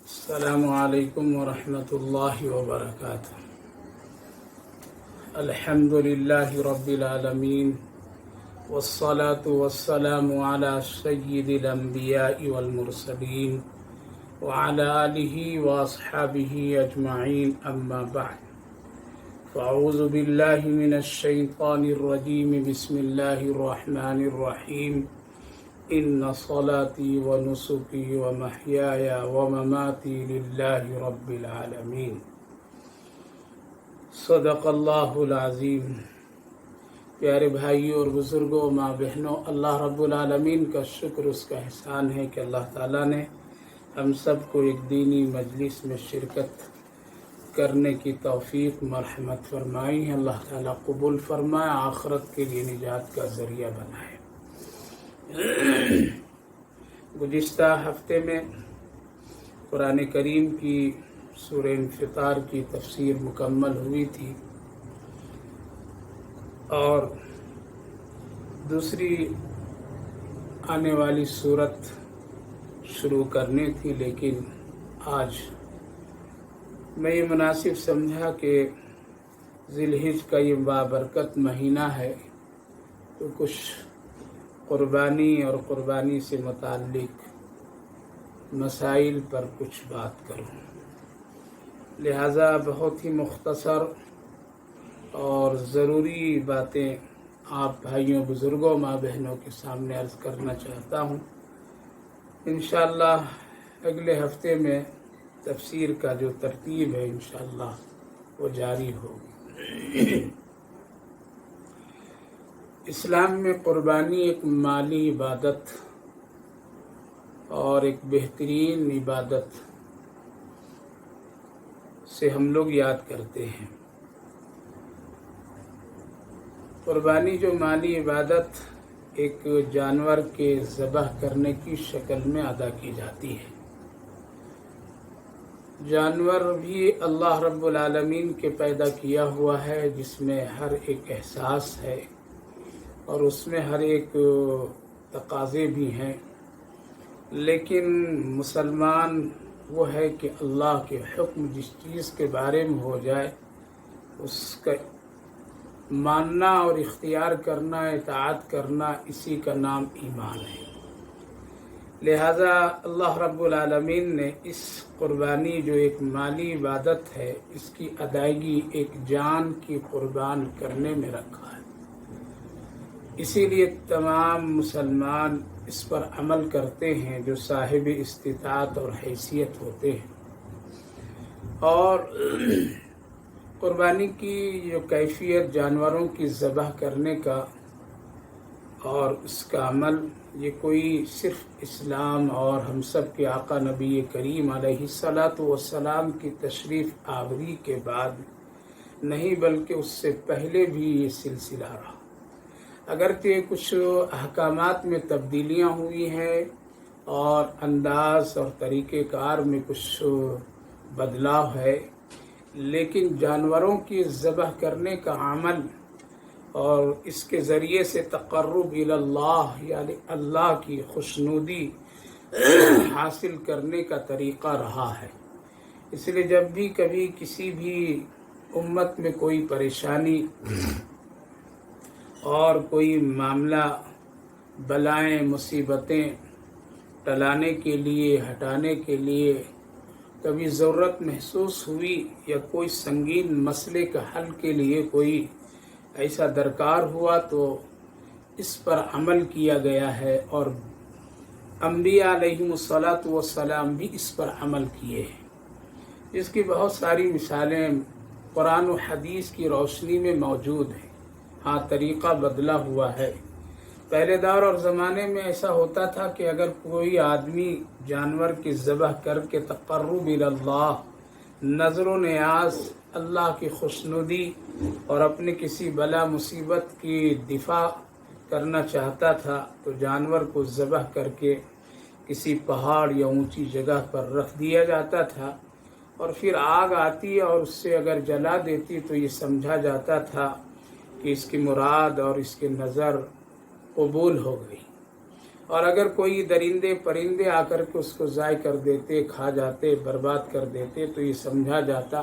السلام علیکم ورحمۃ اللہ وبرکاتہ۔ الحمد للہ رب العالمین والصلاة والسلام علی سید الانبیاء والمرسلین وعلی آلہ واصحابہ اجمعین، اما بعد فاعوذ باللہ من الشیطان الرجیم، بسم اللہ الرحمن الرحیم۔ ان صلاتی و نسکی و محیای و مماتی للہ رب العالمین۔ صدق اللہ العظیم۔ پیارے بھائیوں اور بزرگوں، ماں بہنوں، اللہ رب العالمین کا شکر، اس کا احسان ہے کہ اللہ تعالیٰ نے ہم سب کو ایک دینی مجلس میں شرکت کرنے کی توفیق مرحمت فرمائی ہے۔ اللہ تعالیٰ قبول فرمائے، آخرت کے لیے نجات کا ذریعہ بنائے۔ گزشتہ ہفتے میں قرآن کریم کی سورہ انفطار کی تفسیر مکمل ہوئی تھی اور دوسری آنے والی سورت شروع کرنی تھی، لیکن آج میں یہ مناسب سمجھا کہ ذی الحجہ کا یہ بابرکت مہینہ ہے تو کچھ قربانی اور قربانی سے متعلق مسائل پر کچھ بات کروں، لہذا بہت ہی مختصر اور ضروری باتیں آپ بھائیوں بزرگوں ماں بہنوں کے سامنے عرض کرنا چاہتا ہوں۔ انشاءاللہ اگلے ہفتے میں تفسیر کا جو ترتیب ہے انشاءاللہ وہ جاری ہوگی۔ اسلام میں قربانی ایک مالی عبادت اور ایک بہترین عبادت سے ہم لوگ یاد کرتے ہیں۔ قربانی جو مالی عبادت ایک جانور کے ذبح کرنے کی شکل میں ادا کی جاتی ہے۔ جانور بھی اللہ رب العالمین کے پیدا کیا ہوا ہے، جس میں ہر ایک احساس ہے اور اس میں ہر ایک تقاضے بھی ہیں، لیکن مسلمان وہ ہے کہ اللہ کے حکم جس چیز کے بارے میں ہو جائے اس کا ماننا اور اختیار کرنا، اطاعت کرنا، اسی کا نام ایمان ہے۔ لہذا اللہ رب العالمین نے اس قربانی جو ایک مالی عبادت ہے، اس کی ادائیگی ایک جان کی قربان کرنے میں رکھا ہے۔ اسی لیے تمام مسلمان اس پر عمل کرتے ہیں جو صاحب استطاعت اور حیثیت ہوتے ہیں، اور قربانی کی جو کیفیت جانوروں کی ذبح کرنے کا اور اس کا عمل، یہ کوئی صرف اسلام اور ہم سب کے آقا نبی کریم علیہ الصلاۃ والسلام کی تشریف آوری کے بعد نہیں، بلکہ اس سے پہلے بھی یہ سلسلہ رہا۔ اگرچہ کچھ احکامات میں تبدیلیاں ہوئی ہیں اور انداز اور طریقہ کار میں کچھ بدلاؤ ہے، لیکن جانوروں کی ذبح کرنے کا عمل اور اس کے ذریعے سے تقرب الی اللہ، یعنی اللہ کی خوشنودی حاصل کرنے کا طریقہ رہا ہے۔ اس لیے جب بھی کبھی کسی بھی امت میں کوئی پریشانی اور کوئی معاملہ، بلائیں مصیبتیں ٹلانے کے لیے، ہٹانے کے لیے کبھی ضرورت محسوس ہوئی، یا کوئی سنگین مسئلے کا حل کے لیے کوئی ایسا درکار ہوا، تو اس پر عمل کیا گیا ہے، اور انبیاء علیہم الصلاۃ والسلام بھی اس پر عمل کیے ہیں، جس کی بہت ساری مثالیں قرآن و حدیث کی روشنی میں موجود ہیں۔ ہاں، طریقہ بدلا ہوا ہے۔ پہلے دور اور زمانے میں ایسا ہوتا تھا کہ اگر کوئی آدمی جانور کی ذبح کر کے تقرب الی اللہ، نظر و نیاز، اللہ کی خوشنودی اور اپنے کسی بلا مصیبت کی دفاع کرنا چاہتا تھا، تو جانور کو ذبح کر کے کسی پہاڑ یا اونچی جگہ پر رکھ دیا جاتا تھا، اور پھر آگ آتی اور اس سے اگر جلا دیتی تو یہ سمجھا جاتا تھا کہ اس کی مراد اور اس کی نظر قبول ہو گئی، اور اگر کوئی درندے پرندے آ کر کے اس کو ضائع کر دیتے، کھا جاتے، برباد کر دیتے، تو یہ سمجھا جاتا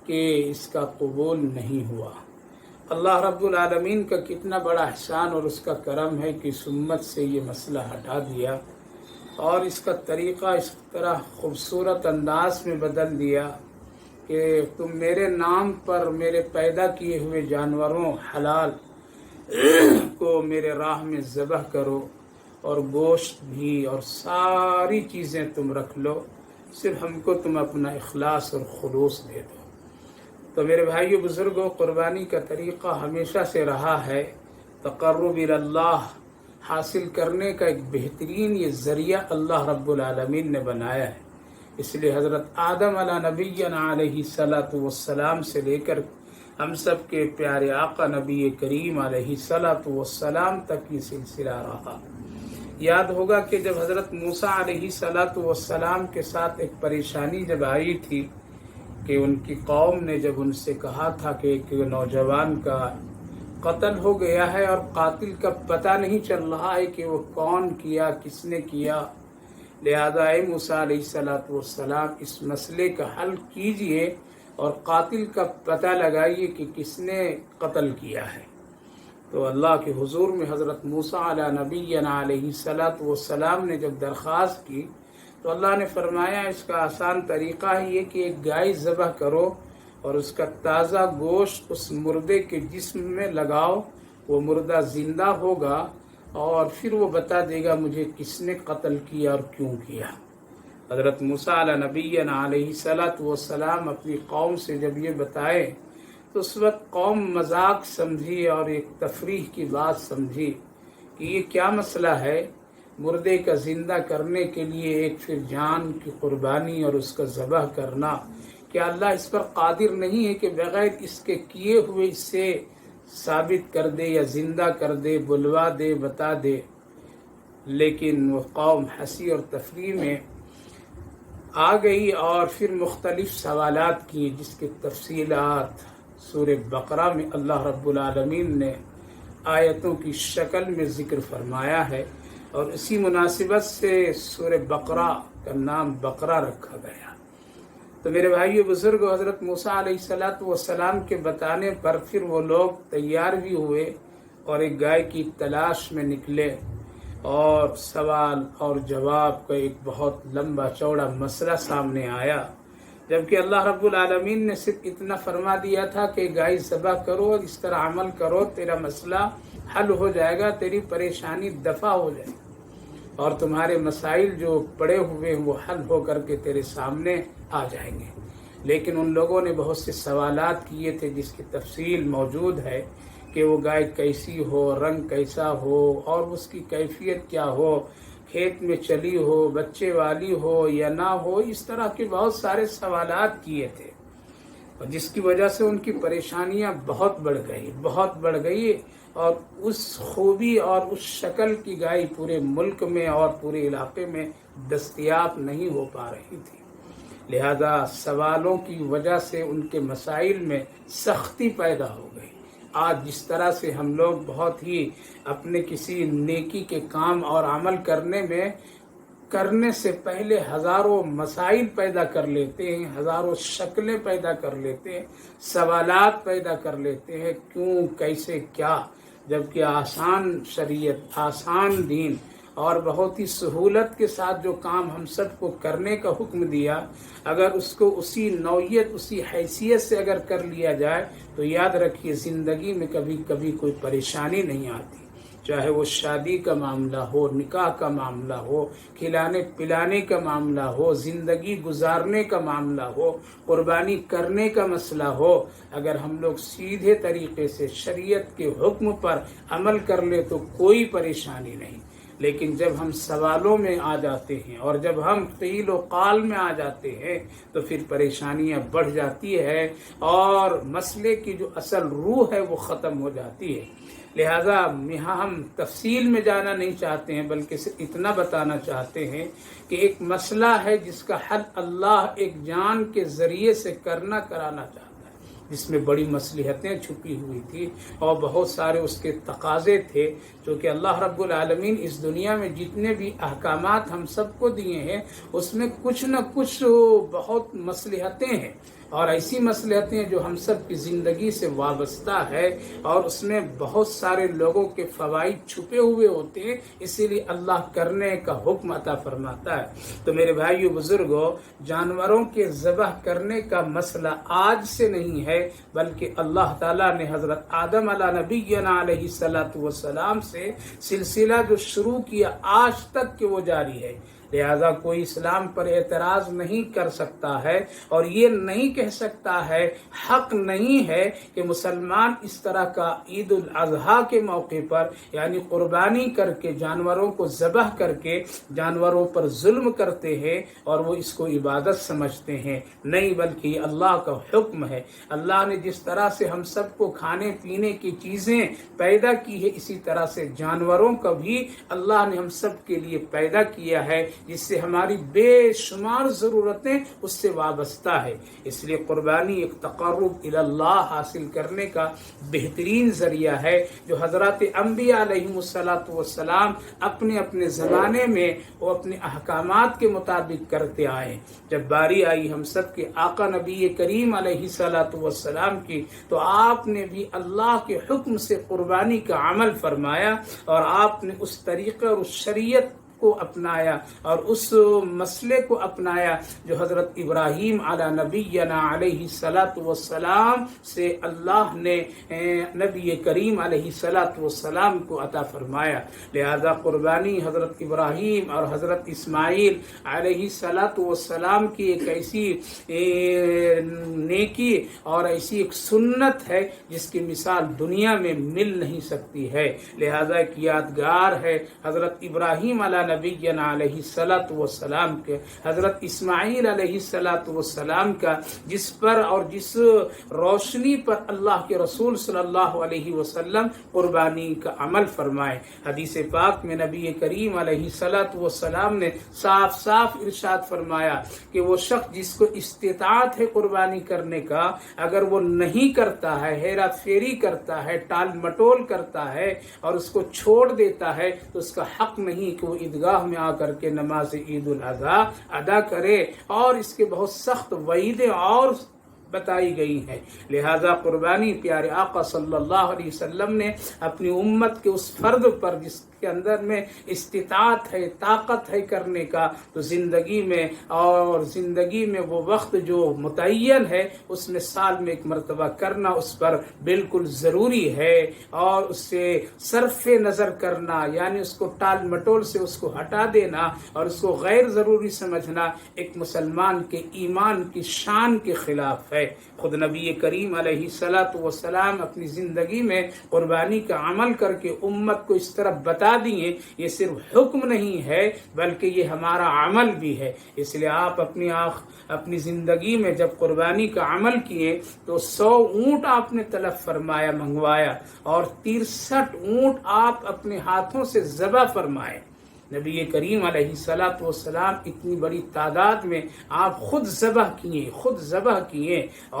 کہ اس کا قبول نہیں ہوا۔ اللہ رب العالمین کا کتنا بڑا احسان اور اس کا کرم ہے کہ اس امت سے یہ مسئلہ ہٹا دیا اور اس کا طریقہ اس طرح خوبصورت انداز میں بدل دیا کہ تم میرے نام پر میرے پیدا کیے ہوئے جانوروں حلال کو میرے راہ میں ذبح کرو، اور گوشت بھی اور ساری چیزیں تم رکھ لو، صرف ہم کو تم اپنا اخلاص اور خلوص دے دو۔ تو میرے بھائیو بزرگوں، قربانی کا طریقہ ہمیشہ سے رہا ہے تقرب اللہ حاصل کرنے کا ایک بہترین یہ ذریعہ اللہ رب العالمین نے بنایا ہے۔ اس لیے حضرت آدم علیہ نبینا علیہ الصلاۃ والسلام سے لے کر ہم سب کے پیارے آقا نبی کریم علیہ الصلاۃ والسلام تک یہ سلسلہ رہا۔ یاد ہوگا کہ جب حضرت موسیٰ علیہ الصلاۃ والسلام کے ساتھ ایک پریشانی جب آئی تھی کہ ان کی قوم نے جب ان سے کہا تھا کہ ایک نوجوان کا قتل ہو گیا ہے اور قاتل کا پتہ نہیں چل رہا ہے کہ وہ کون کیا، کس نے کیا، لہذا اے موسیٰ علیہ الصلاۃ والسلام اس مسئلے کا حل کیجئے اور قاتل کا پتہ لگائیے کہ کس نے قتل کیا ہے۔ تو اللہ کے حضور میں حضرت موسیٰ علیہ نبینا علیہ الصلاۃ والسلام نے جب درخواست کی تو اللہ نے فرمایا اس کا آسان طریقہ ہے یہ کہ ایک گائے ذبح کرو اور اس کا تازہ گوشت اس مردے کے جسم میں لگاؤ، وہ مردہ زندہ ہوگا اور پھر وہ بتا دے گا مجھے کس نے قتل کیا اور کیوں کیا۔ حضرت موسیٰ علیہ نبینا علیہ الصلاۃ والسلام اپنی قوم سے جب یہ بتائے تو اس وقت قوم مذاق سمجھی اور ایک تفریح کی بات سمجھی کہ یہ کیا مسئلہ ہے، مردے کا زندہ کرنے کے لیے ایک پھر جان کی قربانی اور اس کا ذبح کرنا، کیا اللہ اس پر قادر نہیں ہے کہ بغیر اس کے کیے ہوئے اس سے ثابت کر دے یا زندہ کر دے، بلوا دے، بتا دے؟ لیکن وہ قوم ہنسی اور تفریح میں آ گئی اور پھر مختلف سوالات کی جس کی تفصیلات سورہ بقرہ میں اللہ رب العالمین نے آیتوں کی شکل میں ذکر فرمایا ہے، اور اسی مناسبت سے سورہ بقرہ کا نام بقرہ رکھا گیا۔ تو میرے بھائیو بزرگ، حضرت موسیٰ علیہ الصلاۃ والسلام کے بتانے پر پھر وہ لوگ تیار بھی ہوئے اور ایک گائے کی تلاش میں نکلے، اور سوال اور جواب کا ایک بہت لمبا چوڑا مسئلہ سامنے آیا، جبکہ اللہ رب العالمین نے صرف اتنا فرما دیا تھا کہ گائے ذبح کرو اور اس طرح عمل کرو، تیرا مسئلہ حل ہو جائے گا، تیری پریشانی دفع ہو جائے گی اور تمہارے مسائل جو پڑے ہوئے ہیں وہ حل ہو کر کے تیرے سامنے آ جائیں گے۔ لیکن ان لوگوں نے بہت سے سوالات کیے تھے جس کی تفصیل موجود ہے کہ وہ گائے کیسی ہو، رنگ کیسا ہو اور اس کی کیفیت کیا ہو، کھیت میں چلی ہو، بچے والی ہو یا نہ ہو، اس طرح کے بہت سارے سوالات کیے تھے، اور جس کی وجہ سے ان کی پریشانیاں بہت بڑھ گئی اور اس خوبی اور اس شکل کی گائے پورے ملک میں اور پورے علاقے میں دستیاب نہیں ہو پا رہی تھی۔ لہذا سوالوں کی وجہ سے ان کے مسائل میں سختی پیدا ہو گئی۔ آج جس طرح سے ہم لوگ بہت ہی اپنے کسی نیکی کے کام اور عمل کرنے سے پہلے ہزاروں مسائل پیدا کر لیتے ہیں، ہزاروں شکلیں پیدا کر لیتے ہیں، سوالات پیدا کر لیتے ہیں، کیوں، کیسے، کیا، جبکہ آسان شریعت، آسان دین اور بہت ہی سہولت کے ساتھ جو کام ہم سب کو کرنے کا حکم دیا، اگر اس کو اسی نوعیت، اسی حیثیت سے اگر کر لیا جائے تو یاد رکھیے زندگی میں کبھی کوئی پریشانی نہیں آتی، چاہے وہ شادی کا معاملہ ہو، نکاح کا معاملہ ہو، کھلانے پلانے کا معاملہ ہو، زندگی گزارنے کا معاملہ ہو، قربانی کرنے کا مسئلہ ہو، اگر ہم لوگ سیدھے طریقے سے شریعت کے حکم پر عمل کر لے تو کوئی پریشانی نہیں۔ لیکن جب ہم سوالوں میں آ جاتے ہیں اور جب ہم قیل و قال میں آ جاتے ہیں تو پھر پریشانیاں بڑھ جاتی ہے اور مسئلے کی جو اصل روح ہے وہ ختم ہو جاتی ہے۔ لہذا یہاں ہم تفصیل میں جانا نہیں چاہتے ہیں، بلکہ صرف اتنا بتانا چاہتے ہیں کہ ایک مسئلہ ہے جس کا حل اللہ ایک جان کے ذریعے سے کرانا چاہتا ہے، جس میں بڑی مصلحتیں چھپی ہوئی تھی اور بہت سارے اس کے تقاضے تھے، جو کہ اللہ رب العالمین اس دنیا میں جتنے بھی احکامات ہم سب کو دیے ہیں اس میں کچھ نہ کچھ بہت مصلحتیں ہیں، اور ایسی مصلحتیں جو ہم سب کی زندگی سے وابستہ ہے، اور اس میں بہت سارے لوگوں کے فوائد چھپے ہوئے ہوتے ہیں، اسی لیے اللہ کرنے کا حکم عطا فرماتا ہے۔ تو میرے بھائیو بزرگوں، جانوروں کے ذبح کرنے کا مسئلہ آج سے نہیں ہے، بلکہ اللہ تعالیٰ نے حضرت آدم علیہ نبینا علیہ السلام سے سلسلہ جو شروع کیا آج تک کہ وہ جاری ہے۔ لہذا کوئی اسلام پر اعتراض نہیں کر سکتا ہے اور یہ نہیں کہہ سکتا ہے، حق نہیں ہے کہ مسلمان اس طرح کا عید الاضحیٰ کے موقع پر یعنی قربانی کر کے جانوروں کو ذبح کر کے جانوروں پر ظلم کرتے ہیں اور وہ اس کو عبادت سمجھتے ہیں۔ نہیں، بلکہ یہ اللہ کا حکم ہے۔ اللہ نے جس طرح سے ہم سب کو کھانے پینے کی چیزیں پیدا کی ہے، اسی طرح سے جانوروں کا بھی اللہ نے ہم سب کے لیے پیدا کیا ہے، جس سے ہماری بے شمار ضرورتیں اس سے وابستہ ہے۔ اس لیے قربانی ایک تقرب اللہ حاصل کرنے کا بہترین ذریعہ ہے، جو حضرات انبیاء علیہم السلام اپنے اپنے زمانے میں وہ اپنے احکامات کے مطابق کرتے آئے۔ جب باری آئی ہم سب کے آقا نبی کریم علیہ السلام کی، تو آپ نے بھی اللہ کے حکم سے قربانی کا عمل فرمایا، اور آپ نے اس طریقے اور اس شریعت کو اپنایا اور اس مسئلے کو اپنایا جو حضرت ابراہیم علی نبینا علیہ السلام سے اللہ نے نبی کریم علیہ السلام کو عطا فرمایا۔ لہذا قربانی حضرت ابراہیم اور حضرت اسماعیل علیہ السلام کی ایک ایسی نیکی اور ایسی ایک سنت ہے جس کی مثال دنیا میں مل نہیں سکتی ہے۔ لہذا ایک یادگار ہے حضرت ابراہیم علیہ نبینا علیہ السلام کے، حضرت اسماعیل علیہ السلام کا، جس پر اور جس روشنی پر اللہ کے رسول صلی اللہ علیہ وسلم قربانی کا عمل فرمائے۔ حدیث پاک میں نبی کریم علیہ السلام نے صاف صاف ارشاد فرمایا کہ وہ شخص جس کو استطاعت ہے قربانی کرنے کا، اگر وہ نہیں کرتا ہے، ہیرا پھیری کرتا ہے، ٹال مٹول کرتا ہے اور اس کو چھوڑ دیتا ہے، تو اس کا حق نہیں کہ وہ عیدگاہ میں آ کر کے نماز عید الاضحیٰ ادا کرے، اور اس کے بہت سخت وعیدیں اور بتائی گئی ہیں۔ لہذا قربانی پیارے آقا صلی اللہ علیہ وسلم نے اپنی امت کے اس فرد پر جس کے اندر میں استطاعت ہے، طاقت ہے کرنے کا، تو زندگی میں وہ وقت جو متعین ہے اس میں سال میں ایک مرتبہ کرنا اس پر بالکل ضروری ہے، اور اس سے صرف نظر کرنا یعنی اس کو ٹال مٹول سے اس کو ہٹا دینا اور اس کو غیر ضروری سمجھنا ایک مسلمان کے ایمان کی شان کے خلاف ہے۔ خود نبی کریم علیہ السلام اپنی زندگی میں قربانی کا عمل کر کے امت کو اس طرح بتا دیے، یہ صرف حکم نہیں ہے بلکہ یہ ہمارا عمل بھی ہے۔ اس لیے آپ اپنی زندگی میں جب قربانی کا عمل کیے تو 100 اونٹ آپ نے طلب فرمایا، منگوایا، اور 63 اونٹ آپ اپنے ہاتھوں سے ذبح فرمائے۔ نبی کریم علیہ السلام اتنی بڑی تعداد میں آپ خود ذبح کیے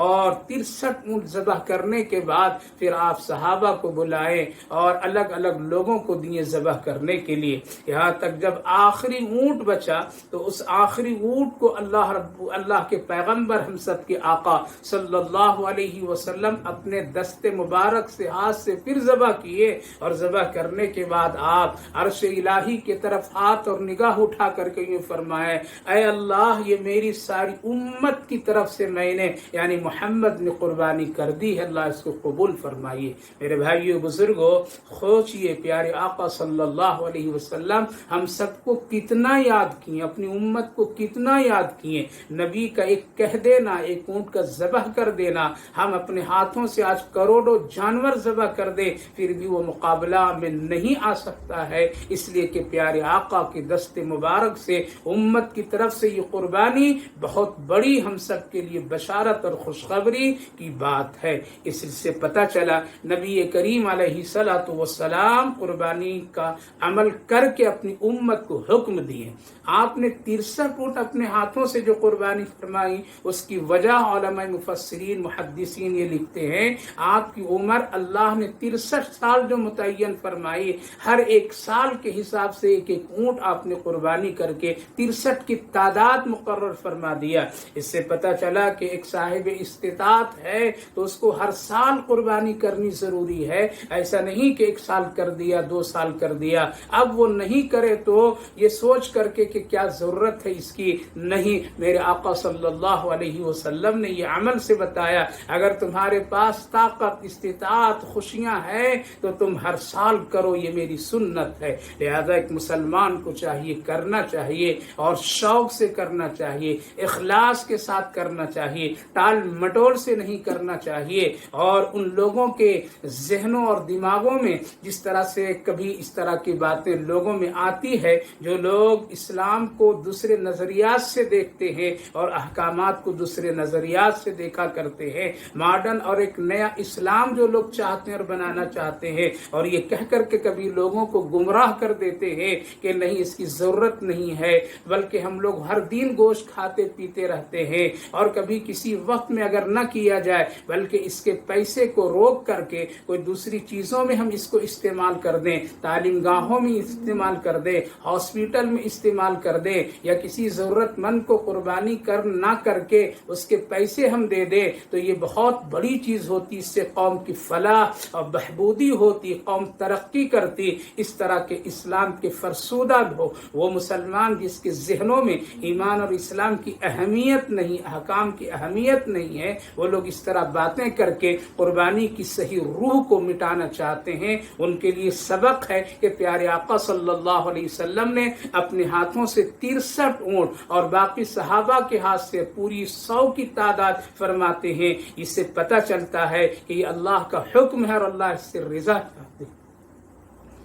اور 63 اونٹ ذبح کرنے کے بعد پھر آپ صحابہ کو بلائے اور الگ الگ لوگوں کو دیے ذبح کرنے کے لیے، یہاں تک جب آخری اونٹ بچا تو اس آخری اونٹ کو اللہ کے پیغمبر ہم سب کے آقا صلی اللہ علیہ وسلم اپنے دست مبارک سے ہاتھ سے پھر ذبح کیے، اور ذبح کرنے کے بعد آپ عرش الہی کے طرف ہاتھ اور نگاہ اٹھا کر کے یہ فرمائے، اے اللہ یہ میری ساری امت کی طرف سے میں نے یعنی محمد نے قربانی کر دی ہے، اللہ اس کو قبول فرمائیے۔ میرے بھائیو بزرگوں، سوچئے پیارے آقا صلی اللہ علیہ وسلم ہم سب کو کتنا یاد کیے، اپنی امت کو کتنا یاد کیے۔ نبی کا ایک کہہ دینا، ایک اونٹ کا ذبح کر دینا، ہم اپنے ہاتھوں سے آج کروڑوں جانور ذبح کر دیں پھر بھی وہ مقابلہ میں نہیں آ سکتا ہے، اس لیے کہ پیارے آقا کے دست مبارک سے امت کی طرف سے یہ قربانی بہت بڑی ہم سب کے لیے بشارت اور خوشخبری کی بات ہے۔ اس سے پتہ چلا نبی کریم علیہ الصلوۃ والسلام قربانی کا عمل کر کے اپنی امت کو حکم دیے۔ آپ نے 63 اونٹ اپنے ہاتھوں سے جو قربانی فرمائی، اس کی وجہ علماء مفسرین محدثین یہ لکھتے ہیں، آپ کی عمر اللہ نے 63 سال جو متعین فرمائی، ہر ایک سال کے حساب سے ایک ایک اونٹ آپ نے قربانی کر کے 63 کی تعداد مقرر فرما دیا۔ اس سے پتہ چلا کہ ایک صاحب استطاعت ہے تو اس کو ہر سال قربانی کرنی ضروری ہے، ایسا نہیں کہ ایک سال کر دیا 2 سال کر دیا، اب وہ نہیں کرے تو یہ سوچ کر کے کہ کیا ضرورت ہے اس کی، نہیں، میرے آقا صلی اللہ علیہ وسلم نے یہ عمل سے بتایا، اگر تمہارے پاس طاقت استطاعت خوشیاں ہیں تو تم ہر سال کرو، یہ میری سنت ہے۔ لہذا ایک مسلمان کو چاہیے کرنا چاہیے اور شوق سے کرنا چاہیے، اخلاص کے ساتھ کرنا چاہیے، ٹال مٹول سے نہیں کرنا چاہیے۔ اور ان لوگوں کے ذہنوں اور دماغوں میں جس طرح سے کبھی اس طرح کی باتیں لوگوں میں آتی ہے، جو لوگ اسلام کو دوسرے نظریات سے دیکھتے ہیں اور احکامات کو دوسرے نظریات سے دیکھا کرتے ہیں، ماڈرن اور ایک نیا اسلام جو لوگ چاہتے ہیں اور بنانا چاہتے ہیں، اور یہ کہہ کر کے کبھی لوگوں کو گمراہ کر دیتے ہیں کہ نہیں اس کی ضرورت نہیں ہے، بلکہ ہم لوگ ہر دن گوشت کھاتے پیتے رہتے ہیں اور کبھی کسی وقت میں اگر نہ کیا جائے بلکہ اس کے پیسے کو روک کر کے کوئی دوسری چیزوں میں ہم اس کو استعمال کر دیں، تعلیم گاہوں میں استعمال کر دیں، ہاسپیٹل میں استعمال کر دیں، یا کسی ضرورت مند کو قربانی نہ کر کے اس کے پیسے ہم دے دیں، تو یہ بہت بڑی چیز ہوتی، اس سے قوم کی فلاح اور بہبودی ہوتی، قوم ترقی کرتی۔ اس طرح کے اسلام کے فرسودہ ہو وہ مسلمان جس کے ذہنوں میں ایمان اور اسلام کی اہمیت نہیں، احکام کی اہمیت نہیں ہے، وہ لوگ اس طرح باتیں کر کے قربانی کی صحیح روح کو مٹانا چاہتے ہیں۔ ان کے لیے سبق ہے کہ پیارے آقا صلی اللہ علیہ وسلم نے اپنے ہاتھوں سے 63 اونٹ اور باقی صحابہ کے ہاتھ سے پوری 100 کی تعداد فرماتے ہیں۔ اس سے پتہ چلتا ہے کہ یہ اللہ کا حکم ہے اور اللہ اس سے رضا چاہتے ہیں۔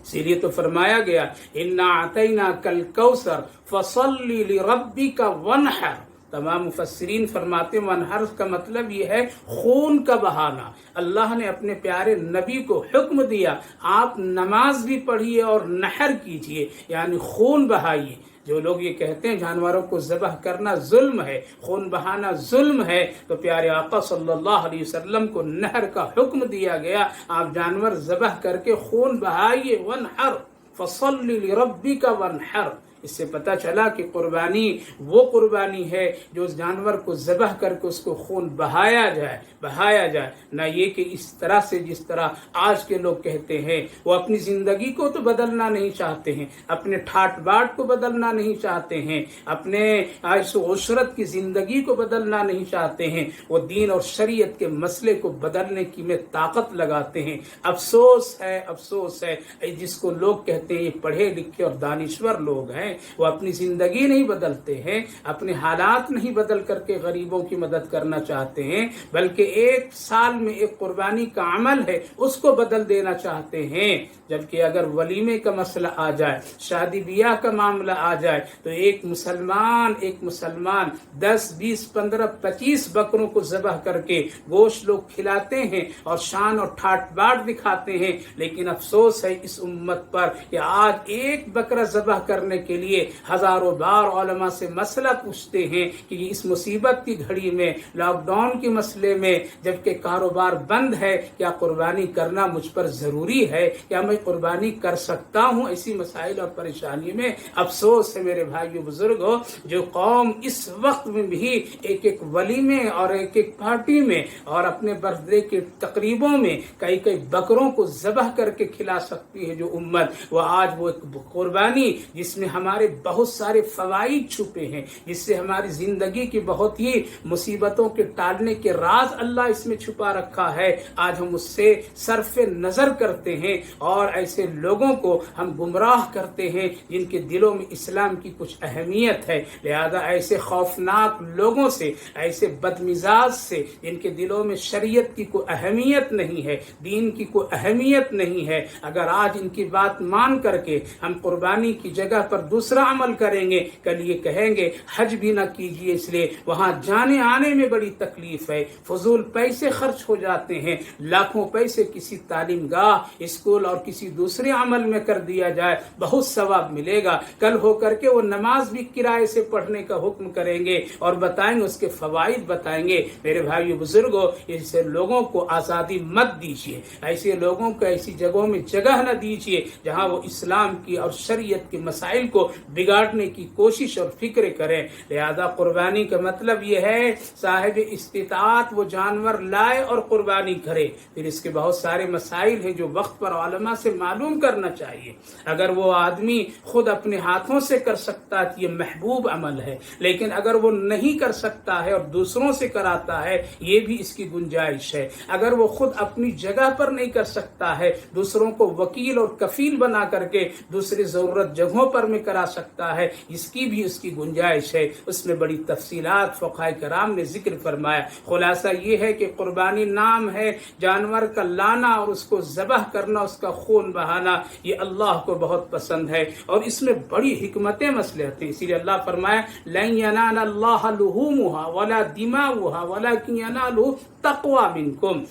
اسی لیے تو فرمایا گیا اِنَّا أَعْطَيْنَاكَ الْكَوْثَرَ فَصَلِّ لِرَبِّكَ وَانْحَرْ۔ تمام مفسرین فرماتے ہیں وانحر کا مطلب یہ ہے خون کا بہانا۔ اللہ نے اپنے پیارے نبی کو حکم دیا آپ نماز بھی پڑھیے اور نحر کیجیے، یعنی خون بہائیے۔ جو لوگ یہ کہتے ہیں جانوروں کو ذبح کرنا ظلم ہے، خون بہانا ظلم ہے، تو پیارے آقا صلی اللہ علیہ وسلم کو نحر کا حکم دیا گیا، آپ جانور ذبح کر کے خون بہائیے، وانحر فصل لربک وانحر۔ اس سے پتہ چلا کہ قربانی وہ قربانی ہے جو اس جانور کو ذبح کر کے اس کو خون بہایا جائے، نہ یہ کہ اس طرح سے جس طرح آج کے لوگ کہتے ہیں۔ وہ اپنی زندگی کو تو بدلنا نہیں چاہتے ہیں، اپنے ٹھاٹ باٹ کو بدلنا نہیں چاہتے ہیں، اپنے عیش و عشرت کی زندگی کو بدلنا نہیں چاہتے ہیں، وہ دین اور شریعت کے مسئلے کو بدلنے کی میں طاقت لگاتے ہیں۔ افسوس ہے جس کو لوگ کہتے ہیں یہ پڑھے لکھے اور دانشور لوگ ہیں، وہ اپنی زندگی نہیں بدلتے ہیں، اپنے حالات نہیں بدل کر کے غریبوں کی مدد کرنا چاہتے ہیں، بلکہ ایک سال میں ایک قربانی کا عمل ہے اس کو بدل دینا چاہتے ہیں۔ جبکہ اگر ولیمے کا مسئلہ آ جائے، شادی بیاہ کا معاملہ آ جائے، تو ایک مسلمان 10 20 15 25 بکروں کو ذبح کر کے گوشت لوگ کھلاتے ہیں اور شان اور ٹھاٹ باٹ دکھاتے ہیں، لیکن افسوس ہے اس امت پر کہ آج ایک بکرا ذبح کرنے کے لیے ہزاروں بار علماء سے مسئلہ پوچھتے ہیں کہ اس مصیبت کی گھڑی میں، لاک ڈاؤن کے مسئلے میں، جبکہ کاروبار بند ہے، کیا قربانی کرنا مجھ پر ضروری ہے؟ کیا میں قربانی کر سکتا ہوں؟ ایسی مسائل اور پریشانی میں افسوس ہے میرے بھائیو بزرگوں، جو قوم اس وقت میں بھی ایک ولیمے اور ایک پارٹی میں اور اپنے برتھ ڈے کے تقریبوں میں کئی بکروں کو ذبح کر کے کھلا سکتی ہے، جو امت وہ آج وہ ایک قربانی جس میں ہمارے ہمارے بہت سارے فوائد چھپے ہیں، جس سے ہماری زندگی کی بہت ہی مصیبتوں کے ٹالنے کے راز اللہ اس میں چھپا رکھا ہے۔ آج ہم اس سے صرف نظر کرتے ہیں اور ایسے لوگوں کو ہم گمراہ کرتے ہیں جن کے دلوں میں اسلام کی کچھ اہمیت ہے۔ لہذا ایسے خوفناک لوگوں سے، ایسے بدمزاج سے جن کے دلوں میں شریعت کی کوئی اہمیت نہیں ہے، دین کی کوئی اہمیت نہیں ہے، اگر آج ان کی بات مان کر کے ہم قربانی کی جگہ پر دوسرا عمل کریں گے، کل یہ کہیں گے حج بھی نہ کیجیے، اس لیے وہاں جانے آنے میں بڑی تکلیف ہے، فضول پیسے خرچ ہو جاتے ہیں، لاکھوں پیسے کسی تعلیم گاہ، اسکول اور کسی دوسرے عمل میں کر دیا جائے، بہت ثواب ملے گا، کل ہو کر کے وہ نماز بھی کرائے سے پڑھنے کا حکم کریں گے اور بتائیں گے، اس کے فوائد بتائیں گے۔ میرے بھائیو بزرگوں، ایسے لوگوں کو آزادی مت دیجیے، ایسے لوگوں کو ایسی جگہوں میں جگہ نہ دیجیے جہاں وہ اسلام کی اور شریعت کے مسائل کو بگاڑنے کی کوشش اور فکر کریں۔ لہذا قربانی کا مطلب یہ ہے صاحب استطاعت وہ جانور لائے اور قربانی کرے۔ پھر اس کے بہت سارے مسائل ہیں جو وقت پر علماء سے معلوم کرنا چاہیے۔ اگر وہ آدمی خود اپنے ہاتھوں سے کر سکتا ہے یہ محبوب عمل ہے، لیکن اگر وہ نہیں کر سکتا ہے اور دوسروں سے کراتا ہے یہ بھی اس کی گنجائش ہے۔ اگر وہ خود اپنی جگہ پر نہیں کر سکتا ہے، دوسروں کو وکیل اور کفیل بنا کر کے دوسری ضرورت جگہوں پر میں کرا سکتا ہے، اس کی بھی اس کی گنجائش ہے۔ اس میں بڑی تفصیلات فقہاء کرام نے ذکر فرمایا۔ خلاصہ یہ ہے کہ قربانی نام ہے جانور کا لانا اور اس کو ذبح کرنا، اس کا خون بہانا، یہ اللہ کو بہت پسند ہے اور اس میں بڑی حکمتیں مصلحتیں، اسی لیے اللہ فرمایا لن ینال اللہ لحومها ولا دماؤها ولکن ینالہ تقوی منکم،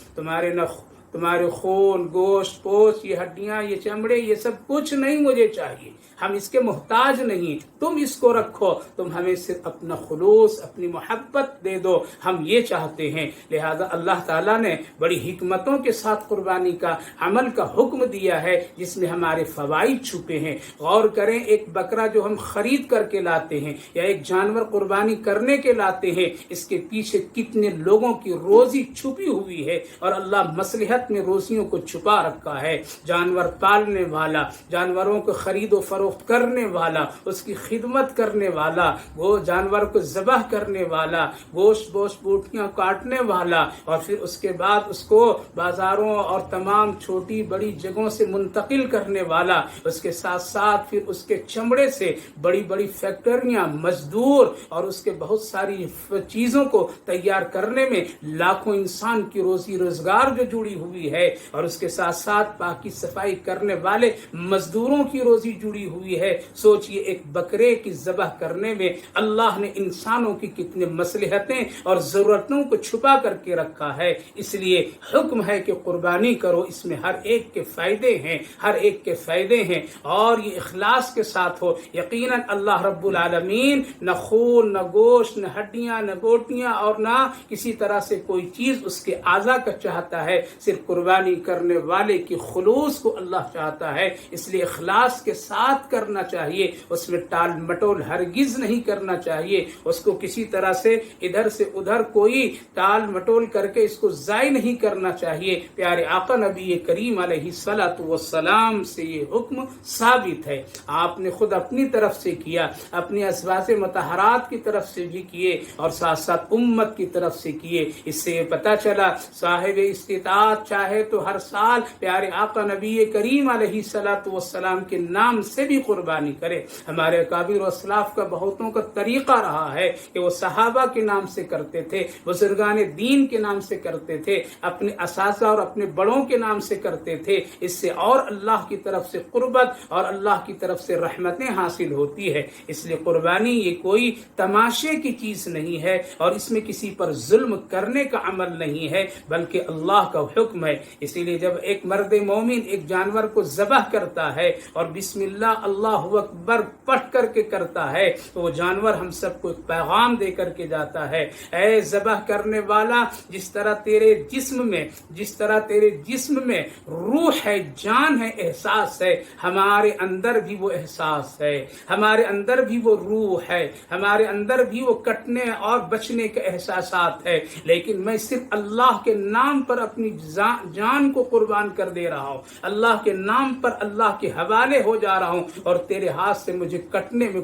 تمہارے خون، گوشت، پوست، یہ ہڈیاں، یہ چمڑے، یہ سب کچھ نہیں مجھے چاہیے، ہم اس کے محتاج نہیں، تم اس کو رکھو، تم ہمیں صرف اپنا خلوص، اپنی محبت دے دو، ہم یہ چاہتے ہیں۔ لہذا اللہ تعالیٰ نے بڑی حکمتوں کے ساتھ قربانی کا عمل کا حکم دیا ہے جس میں ہمارے فوائد چھپے ہیں۔ غور کریں، ایک بکرا جو ہم خرید کر کے لاتے ہیں یا ایک جانور قربانی کرنے کے لاتے ہیں، اس کے پیچھے کتنے لوگوں کی روزی چھپی ہوئی ہے اور اللہ مصلحت میں روزیوں کو چھپا رکھا ہے۔ جانور پالنے والا، جانوروں کو خرید و فروخت کرنے والا، اس کی خدمت کرنے والا، وہ جانور کو ذبح کرنے والا، گوشت بوٹیاں کاٹنے والا، اور پھر اس کے بعد اس کو بازاروں اور تمام چھوٹی بڑی جگہوں سے منتقل کرنے والا، اس کے ساتھ ساتھ پھر اس کے چمڑے سے بڑی بڑی فیکٹریاں، مزدور اور اس کے بہت ساری چیزوں کو تیار کرنے میں لاکھوں انسان کی روزی روزگار جو جڑی ہوئی ہے، اور اس کے ساتھ ساتھ پاکی صفائی کرنے والے مزدوروں کی روزی جڑی ہوئی ہے۔ سوچئے ایک بکرے کی ذبح کرنے میں اللہ نے انسانوں کی کتنے مصلحتیں اور ضرورتوں کو چھپا کر کے رکھا ہے۔ اس لیے حکم ہے کہ قربانی کرو، اس میں ہر ایک کے فائدے ہیں، ہر ایک کے فائدے ہیں، اور یہ اخلاص کے ساتھ ہو۔ یقیناً اللہ رب العالمین نہ خون، نہ گوشت، نہ ہڈیاں، نہ بوٹیاں اور نہ کسی طرح سے کوئی چیز اس کے اعضاء کا چاہتا ہے، صرف قربانی کرنے والے کی خلوص کو اللہ چاہتا ہے۔ اس لیے اخلاص کے ساتھ کرنا چاہیے، اس میں ٹال مٹول ہرگز نہیں کرنا چاہیے، اس کو کسی طرح سے ادھر سے ادھر کوئی ٹال مٹول کر کے اس کو ضائع نہیں کرنا چاہیے۔ پیارے آقا نبی کریم علیہ الصلوۃ والسلام سے یہ حکم ثابت ہے۔ آپ نے خود اپنی طرف سے کیا، اپنی ازواج مطہرات کی طرف سے بھی کیے اور ساتھ ساتھ امت کی طرف سے کیے۔ اس سے یہ پتہ چلا صاحب استطاعت چاہے تو ہر سال پیارے آقا نبی کریم علیہ الصلوۃ والسلام کے نام سے بھی قربانی کرے۔ ہمارے اکابر و اسلاف کا بہتوں کا طریقہ رہا ہے کہ وہ صحابہ کے نام سے کرتے تھے، بزرگان دین کے نام سے کرتے تھے، اپنے اساتذہ اور اپنے بڑوں کے نام سے کرتے تھے۔ اس سے اور اللہ کی طرف سے قربت اور اللہ کی طرف سے رحمتیں حاصل ہوتی ہے۔ اس لیے قربانی یہ کوئی تماشے کی چیز نہیں ہے اور اس میں کسی پر ظلم کرنے کا عمل نہیں ہے، بلکہ اللہ کا حکم ہے۔ اسی لیے جب ایک مرد مومن ایک جانور کو ذبح کرتا ہے اور بسم اللہ اللہ اکبر پڑھ کر کے کرتا ہے تو وہ جانور ہم سب کو ایک پیغام دے کر کے جاتا ہے، اے ذبح کرنے والا، جس طرح تیرے جسم میں روح ہے، جان ہے، احساس ہے، ہمارے اندر بھی وہ احساس ہے، ہمارے اندر بھی وہ روح ہے، ہمارے اندر بھی وہ کٹنے اور بچنے کے احساسات ہے، لیکن میں صرف اللہ کے نام پر اپنی جان جان کو قربان کر دے رہا ہوں، اللہ کے نام پر اللہ کے حوالے ہو جا رہا ہوں، اور تیرے ہاتھ سے مجھے کٹنے میں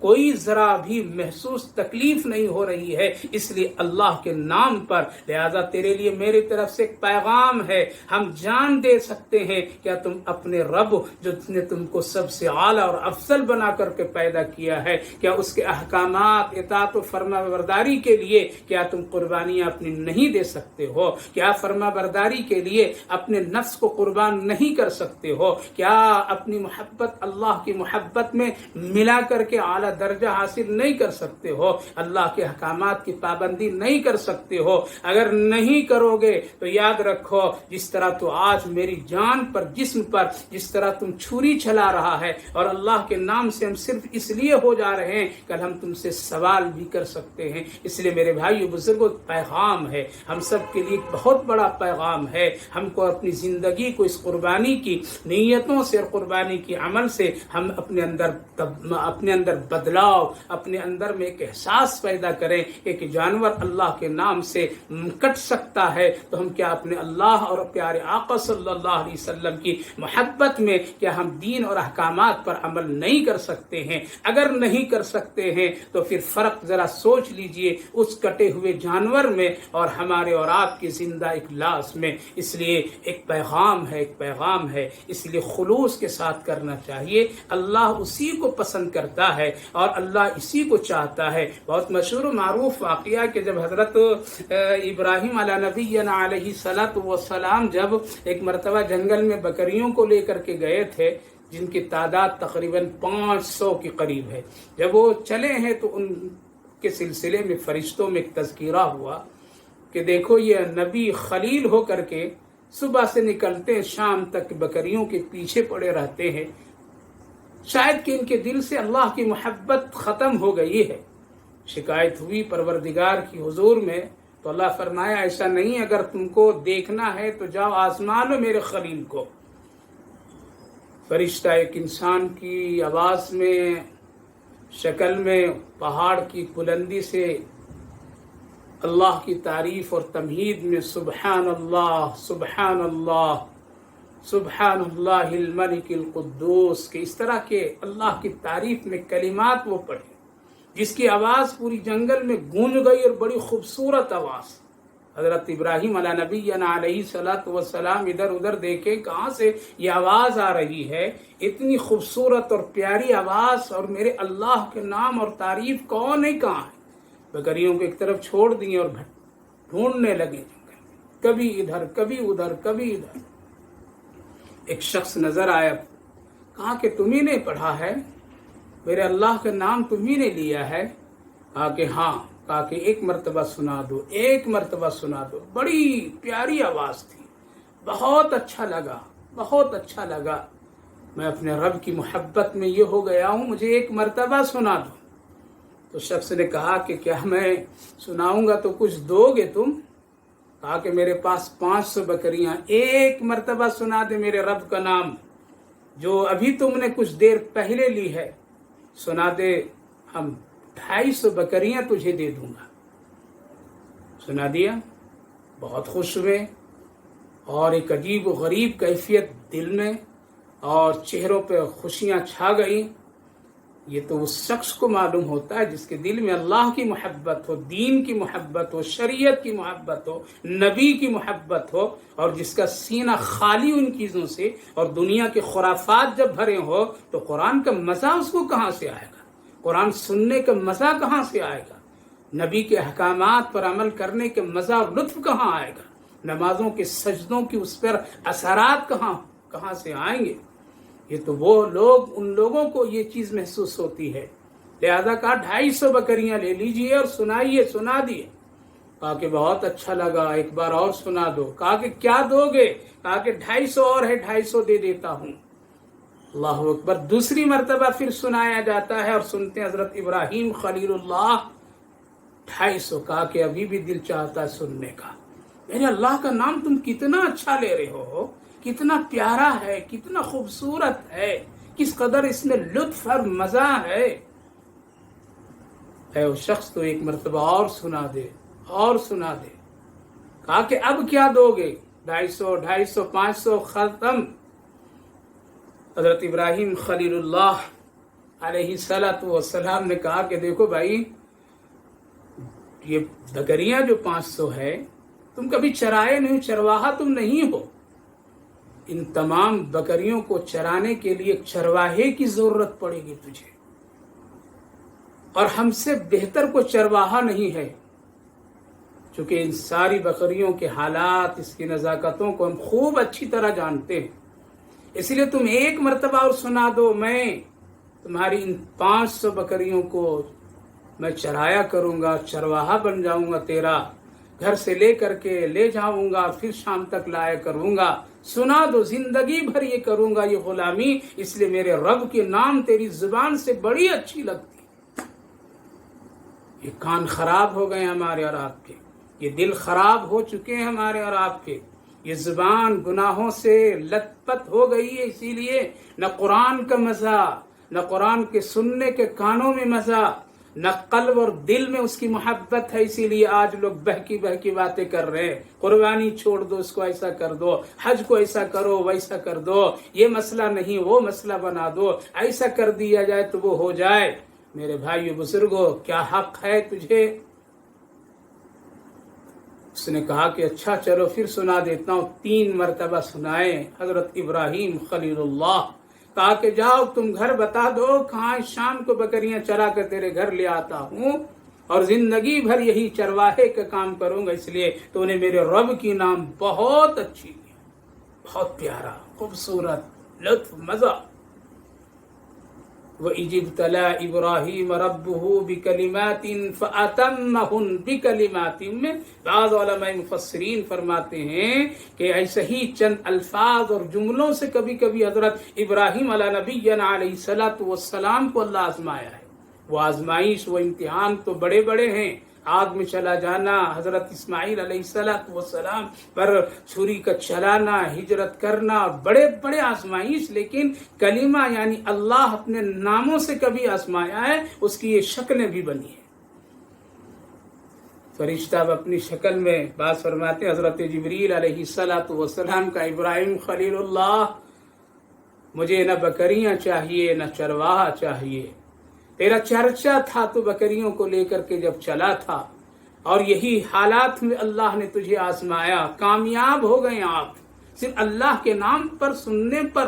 کوئی ذرا بھی محسوس تکلیف نہیں ہو رہی ہے، اس لیے اللہ کے نام پر، لہذا تیرے لیے میری طرف سے ایک پیغام ہے، ہم جان دے سکتے ہیں کیا تم اپنے رب جس نے تم کو سب سے اعلیٰ اور افضل بنا کر کے پیدا کیا ہے، کیا اس کے احکامات اطاعت و فرما برداری کے لیے کیا تم قربانیاں اپنی نہیں دے سکتے ہو؟ کیا فرما برداری کے لیے اپنے نفس کو قربان نہیں کر سکتے ہو؟ کیا اپنی محبت اللہ کی محبت میں ملا کر کے اعلیٰ درجہ حاصل نہیں کر سکتے ہو؟ اللہ کے احکامات کی پابندی نہیں کر سکتے ہو؟ اگر نہیں کرو گے تو یاد رکھو، جس طرح تو آج میری جان پر، جسم پر جس طرح تم چھری چلا رہا ہے، اور اللہ کے نام سے ہم صرف اس لیے ہو جا رہے ہیں، کل ہم تم سے سوال بھی کر سکتے ہیں۔ اس لیے میرے بھائیو بزرگوں، پیغام ہے ہم سب کے لیے، بہت بڑا پیغام ہے۔ ہم کو اپنی زندگی کو اس قربانی کی نیتوں سے اور قربانی کی عمل سے ہم اپنے اندر بدلاؤ، اپنے اندر میں ایک احساس پیدا کریں کہ ایک جانور اللہ کے نام سے کٹ سکتا ہے تو ہم کیا اپنے اللہ اور پیارے آقا صلی اللہ علیہ وسلم کی محبت میں کیا ہم دین اور احکامات پر عمل نہیں کر سکتے ہیں؟ اگر نہیں کر سکتے ہیں تو پھر فرق ذرا سوچ لیجئے اس کٹے ہوئے جانور میں اور ہمارے اور آپ کی زندہ اخلاص میں۔ اس لیے ایک پیغام ہے، اس لیے خلوص کے ساتھ کرنا چاہیے۔ اللہ اسی کو پسند کرتا ہے اور اللہ اسی کو چاہتا ہے۔ بہت مشہور و معروف واقعہ کہ جب حضرت ابراہیم علیہ نبینا علیہ السلام جب ایک مرتبہ جنگل میں بکریوں کو لے کر کے گئے تھے، جن کی تعداد تقریباً 500 کے قریب ہے، جب وہ چلے ہیں تو ان کے سلسلے میں فرشتوں میں ایک تذکرہ ہوا کہ دیکھو یہ نبی خلیل ہو کر کے صبح سے نکلتے ہیں، شام تک بکریوں کے پیچھے پڑے رہتے ہیں، شاید کہ ان کے دل سے اللہ کی محبت ختم ہو گئی ہے۔ شکایت ہوئی پروردگار کی حضور میں، تو اللہ فرمایا ایسا نہیں، اگر تم کو دیکھنا ہے تو جاؤ آزما لو میرے خلیل کو۔ فرشتہ ایک انسان کی آواز میں، شکل میں، پہاڑ کی بلندی سے اللہ کی تعریف اور تمہید میں سبحان اللہ سبحان اللہ سبحان اللہ الملک القدوس کے اس طرح کے اللہ کی تعریف میں کلمات وہ پڑھے، جس کی آواز پوری جنگل میں گونج گئی، اور بڑی خوبصورت آواز۔ حضرت ابراہیم علیہ نبینا علیہ السلام ادھر ادھر دیکھے کہاں سے یہ آواز آ رہی ہے، اتنی خوبصورت اور پیاری آواز، اور میرے اللہ کے نام اور تعریف کون ہے، کہاں ہے؟ بکریوں کو ایک طرف چھوڑ دیے اور ڈھونڈنے لگے، کبھی ادھر کبھی ادھر کبھی ادھر۔ ایک شخص نظر آیا، کہا کہ تم ہی نے پڑھا ہے، میرے اللہ کا نام تم ہی نے لیا ہے؟ کہا کہ ہاں۔ کہا کہ ایک مرتبہ سنا دو، ایک مرتبہ سنا دو۔ بڑی پیاری آواز تھی، بہت اچھا لگا، بہت اچھا لگا، میں اپنے رب کی محبت میں یہ ہو گیا ہوں، مجھے ایک مرتبہ سنا دو۔ تو شخص نے کہا کہ کیا میں سناؤں گا تو کچھ دو گے تم؟ کہا کہ میرے پاس 500 بکریاں، ایک مرتبہ سنا دے میرے رب کا نام جو ابھی تم نے کچھ دیر پہلے لی ہے، سنا دے، ہم 250 بکریاں تجھے دے دوں گا۔ سنا دیا، بہت خوش ہوئے، اور ایک عجیب و غریب کیفیت دل میں اور چہروں پہ خوشیاں چھا گئی۔ یہ تو اس شخص کو معلوم ہوتا ہے جس کے دل میں اللہ کی محبت ہو، دین کی محبت ہو، شریعت کی محبت ہو، نبی کی محبت ہو، اور جس کا سینہ خالی ان چیزوں سے اور دنیا کے خرافات جب بھرے ہو تو قرآن کا مزہ اس کو کہاں سے آئے گا؟ قرآن سننے کا مزہ کہاں سے آئے گا؟ نبی کے احکامات پر عمل کرنے کے مزہ اور لطف کہاں آئے گا؟ نمازوں کے سجدوں کی اس پر اثرات کہاں سے آئیں گے؟ یہ تو وہ لوگ، ان لوگوں کو یہ چیز محسوس ہوتی ہے۔ لہذا کہا 250 بکریاں لے لیجئے اور سنائیے، سنا دیے۔ کہا کہ بہت اچھا لگا، ایک بار اور سنا دو۔ کہا کہ کیا دو گے؟ کہا کہ 250 اور ہے، 250 دے دیتا ہوں۔ اللہ اکبر۔ دوسری مرتبہ پھر سنایا جاتا ہے اور سنتے ہیں حضرت ابراہیم خلیل اللہ 250۔ کہا کہ ابھی بھی دل چاہتا ہے سننے کا۔ میرے اللہ کا نام تم کتنا اچھا لے رہے ہو، کتنا پیارا ہے، کتنا خوبصورت ہے، کس قدر اس میں لطف اور مزہ ہے۔ اے وہ شخص تو ایک مرتبہ اور سنا دے، اور سنا دے۔ کہا کہ اب کیا دو گے؟ 250, 500 ختم. حضرت ابراہیم خلیل اللہ علیہ السلام نے کہا کہ دیکھو بھائی، یہ بکریاں جو 500 ہے، تم کبھی چرائے نہیں، چرواہا تم نہیں ہو. ان تمام بکریوں کو چرانے کے لیے ایک چرواہے کی ضرورت پڑے گی تجھے، اور ہم سے بہتر کو چرواہا نہیں ہے، چونکہ ان ساری بکریوں کے حالات، اس کی نزاکتوں کو ہم خوب اچھی طرح جانتے ہیں. اس لیے تم ایک مرتبہ اور سنا دو، میں تمہاری ان 500 بکریوں کو میں چرایا کروں گا، چرواہا بن جاؤں گا، تیرا گھر سے لے کر کے لے جاؤں گا، پھر شام تک لایا کروں گا. سنا دو، زندگی بھر یہ کروں گا، یہ غلامی، اس لیے میرے رب کے نام تیری زبان سے بڑی اچھی لگتی. یہ کان خراب ہو گئے ہمارے اور آپ کے، یہ دل خراب ہو چکے ہیں ہمارے اور آپ کے، یہ زبان گناہوں سے لت پت ہو گئی ہے. اسی لیے نہ قرآن کا مزہ، نہ قرآن کے سننے کے کانوں میں مزہ، نہ قلب اور دل میں اس کی محبت ہے. اسی لیے آج لوگ بہکی باتیں کر رہے ہیں. قربانی چھوڑ دو، اس کو ایسا کر دو، حج کو ایسا کرو، ویسا کر دو، یہ مسئلہ نہیں وہ مسئلہ بنا دو، ایسا کر دیا جائے تو وہ ہو جائے. میرے بھائیو بزرگوں، کیا حق ہے تجھے؟ اس نے کہا کہ اچھا چلو پھر سنا دیتا ہوں. 3 مرتبہ سنائے. حضرت ابراہیم خلیل اللہ کہا کہ جاؤ تم گھر بتا دو کہاں، شام کو بکریاں چرا کر تیرے گھر لے آتا ہوں، اور زندگی بھر یہی چرواہے کا کام کروں گا. اس لیے تو نے میرے رب کی نام بہت اچھی کی، بہت پیارا، خوبصورت، لطف، مزہ. وَإِذِ ابْتَلَىٰ إِبْرَاهِيمَ رَبُّهُ بِكَلِمَاتٍ فَأَتَمَّهُنَّ بِكَلِمَاتٍ میں بعض علماء مفسرین فرماتے ہیں کہ ایسے ہی چند الفاظ اور جملوں سے کبھی کبھی حضرت ابراہیم علیہ نبینا علیہ السلام کو اللہ آزمایا ہے. وہ آزمائش، وہ امتحان تو بڑے بڑے ہیں. آگ میں چلا جانا، حضرت اسماعیل علیہ السلام پر چھری کا چلانا، ہجرت کرنا، بڑے بڑے آزمائش. لیکن کلمہ یعنی اللہ اپنے ناموں سے کبھی آزمایا ہے، اس کی یہ شکلیں بھی بنی ہیں. فرشتہ اپنی شکل میں بعض فرماتے ہیں حضرت جبریل علیہ السلام کا، ابراہیم خلیل اللہ، مجھے نہ بکریاں چاہیے نہ چرواہا چاہیے، تیرا چرچا تھا تو بکریوں کو لے کر کے جب چلا تھا، اور یہی حالات میں اللہ نے تجھے آزمایا، کامیاب ہو گئے آپ. صرف اللہ کے نام پر سننے پر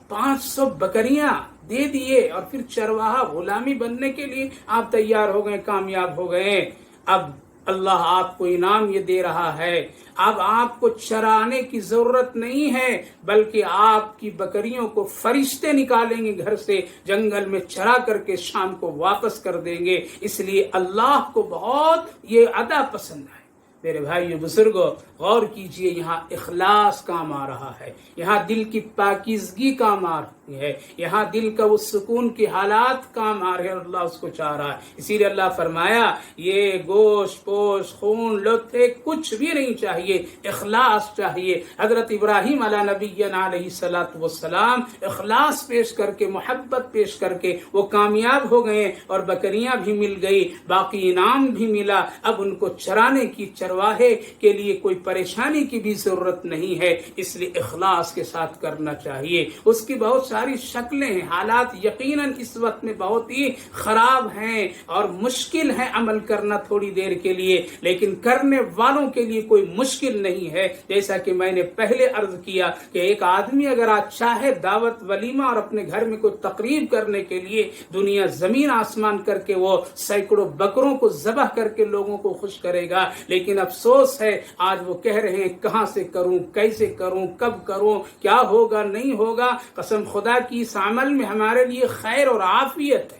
500 بکریاں دے دیے، اور پھر چرواہا غلامی بننے کے لیے آپ تیار ہو گئے، کامیاب ہو گئے. اب اللہ آپ کو انعام یہ دے رہا ہے، اب آپ کو چرانے کی ضرورت نہیں ہے، بلکہ آپ کی بکریوں کو فرشتے نکالیں گے گھر سے، جنگل میں چرا کر کے شام کو واپس کر دیں گے. اس لیے اللہ کو بہت یہ ادا پسند ہے. میرے بھائیو بزرگوں، غور کیجئے، یہاں اخلاص کام آ رہا ہے، یہاں دل کی پاکیزگی کام آ رہی ہے، یہاں دل کا وہ سکون کی حالات کام آ رہے ہیں، اور اللہ اس کو چاہ رہا ہے. اسی لیے اللہ فرمایا یہ گوشت پوش خون لطفے کچھ بھی نہیں چاہیے، اخلاص چاہیے. حضرت ابراہیم علیہ نبینا علیہ السلام اخلاص پیش کر کے، محبت پیش کر کے وہ کامیاب ہو گئے، اور بکریاں بھی مل گئی، باقی انعام بھی ملا. اب ان کو چرانے کی، چرواہے کے لیے کوئی پریشانی کی بھی ضرورت نہیں ہے. اس لیے اخلاص کے ساتھ کرنا چاہیے. اس کی بہت ساری شکلیں ہیں، حالات یقیناً اس وقت میں بہت ہی خراب ہیں اور مشکل ہے عمل کرنا تھوڑی دیر کے لیے، لیکن کرنے والوں کے لیے کوئی مشکل نہیں ہے. جیسا کہ میں نے پہلے عرض کیا کہ ایک آدمی اگر آج چاہے دعوت ولیمہ اور اپنے گھر میں کوئی تقریب کرنے کے لیے دنیا زمین آسمان کر کے وہ سینکڑوں بکروں کو ذبح کر کے لوگوں کو خوش کرے گا، لیکن افسوس ہے آج وہ کہہ رہے ہیں کہاں سے کروں، کیسے کروں، کب کروں، کیا ہوگا نہیں ہوگا. قسم خدا کی اس عمل میں ہمارے لیے خیر اور عافیت ہے.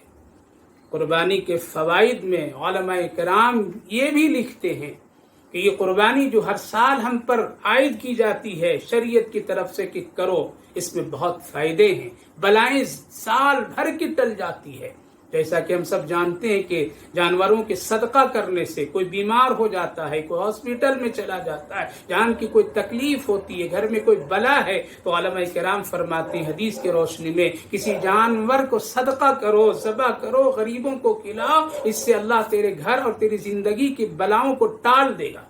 قربانی کے فوائد میں علماء کرام یہ بھی لکھتے ہیں کہ یہ قربانی جو ہر سال ہم پر عائد کی جاتی ہے شریعت کی طرف سے کہ کرو، اس میں بہت فائدے ہیں، بلائیں سال بھر کی ٹل جاتی ہے. جیسا کہ ہم سب جانتے ہیں کہ جانوروں کے صدقہ کرنے سے کوئی بیمار ہو جاتا ہے، کوئی ہاسپٹل میں چلا جاتا ہے، جان کی کوئی تکلیف ہوتی ہے، گھر میں کوئی بلا ہے، تو علماء کرام فرماتے ہیں حدیث کی روشنی میں کسی جانور کو صدقہ کرو، ذبح کرو، غریبوں کو کھلاؤ، اس سے اللہ تیرے گھر اور تیری زندگی کی بلاؤں کو ٹال دے گا.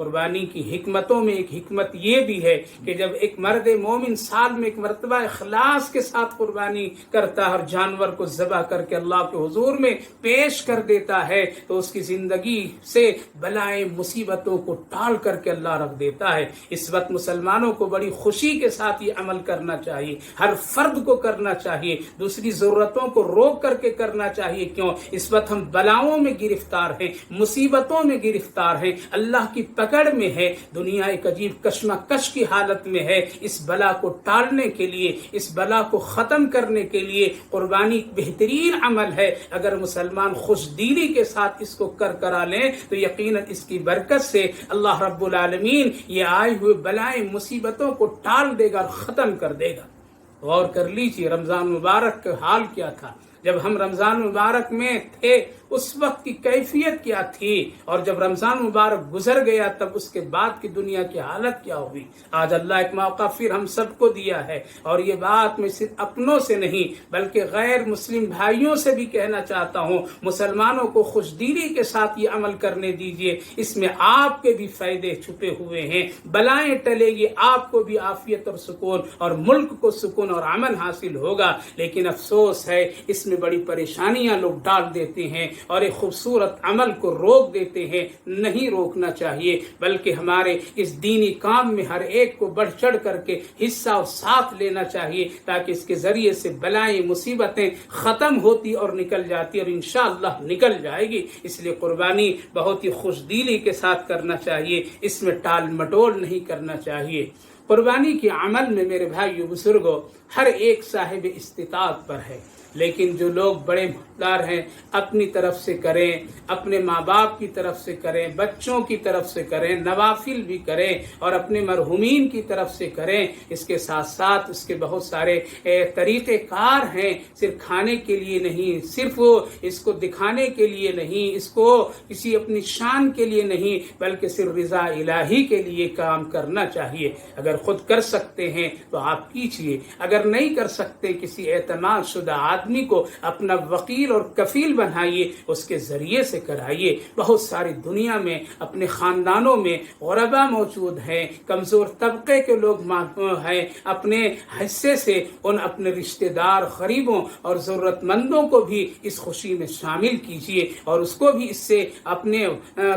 قربانی کی حکمتوں میں ایک حکمت یہ بھی ہے کہ جب ایک مرد مومن سال میں ایک مرتبہ اخلاص کے ساتھ قربانی کرتا ہے اور جانور کو ذبح کر کے اللہ کے حضور میں پیش کر دیتا ہے تو اس کی زندگی سے بلائیں مصیبتوں کو ٹال کر کے اللہ رکھ دیتا ہے۔ اس وقت مسلمانوں کو بڑی خوشی کے ساتھ یہ عمل کرنا چاہیے، ہر فرد کو کرنا چاہیے، دوسری ضرورتوں کو روک کر کے کرنا چاہیے۔ کیوں؟ اس وقت ہم بلاؤں میں گرفتار ہیں، مصیبتوں میں گرفتار ہیں، اللہ کی پکڑ میں ہے، دنیا ایک عجیب کشمکش کی حالت میں ہے۔ اس بلا کو ٹالنے کے لیے، اس بلا کو ختم کرنے کے لیے قربانی بہترین عمل ہے۔ اگر مسلمان خوش دلی کے ساتھ اس کو کرا لیں تو یقیناً اس کی برکت سے اللہ رب العالمین یہ آئے ہوئے بلائیں مصیبتوں کو ٹال دے گا اور ختم کر دے گا۔ غور کر لیجیے رمضان مبارک کا حال کیا تھا، جب ہم رمضان مبارک میں تھے اس وقت کی کیفیت کیا تھی، اور جب رمضان مبارک گزر گیا تب اس کے بعد کی دنیا کی حالت کیا ہوئی۔ آج اللہ ایک موقع پھر ہم سب کو دیا ہے، اور یہ بات میں صرف اپنوں سے نہیں بلکہ غیر مسلم بھائیوں سے بھی کہنا چاہتا ہوں، مسلمانوں کو خوش دلی کے ساتھ یہ عمل کرنے دیجیے، اس میں آپ کے بھی فائدے چھپے ہوئے ہیں، بلائیں ٹلے گی، آپ کو بھی عافیت اور سکون اور ملک کو سکون اور امن حاصل ہوگا۔ لیکن افسوس ہے اس میں بڑی پریشانیاں لوگ ڈال دیتے ہیں اور ایک خوبصورت عمل کو روک دیتے ہیں۔ نہیں روکنا چاہیے، بلکہ ہمارے اس دینی کام میں ہر ایک کو بڑھ چڑھ کر کے حصہ اور ساتھ لینا چاہیے، تاکہ اس کے ذریعے سے بلائیں مصیبتیں ختم ہوتی اور نکل جاتی، اور انشاءاللہ نکل جائے گی۔ اس لیے قربانی بہت ہی خوش دلی کے ساتھ کرنا چاہیے، اس میں ٹال مٹول نہیں کرنا چاہیے۔ قربانی کے عمل میں میرے بھائیو بزرگوں ہر ایک صاحب استطاعت پر ہے، لیکن جو لوگ بڑے مالدار ہیں اپنی طرف سے کریں، اپنے ماں باپ کی طرف سے کریں، بچوں کی طرف سے کریں، نوافل بھی کریں اور اپنے مرحومین کی طرف سے کریں۔ اس کے ساتھ ساتھ اس کے بہت سارے طریقہ کار ہیں، صرف کھانے کے لیے نہیں، صرف اس کو دکھانے کے لیے نہیں، اس کو کسی اپنی شان کے لیے نہیں، بلکہ صرف رضا الہی کے لیے کام کرنا چاہیے۔ اگر خود کر سکتے ہیں تو آپ کیجیے، اگر نہیں کر سکتے کسی اعتماد شدہ آدمی کو اپنا وکیل اور کفیل بنائیے، اس کے ذریعے سے کرائیے۔ بہت ساری دنیا میں اپنے خاندانوں میں غربا موجود ہیں، کمزور طبقے کے لوگ ہیں، اپنے حصے سے ان اپنے رشتہ دار، غریبوں اور ضرورت مندوں کو بھی اس خوشی میں شامل کیجیے، اور اس کو بھی اس سے اپنے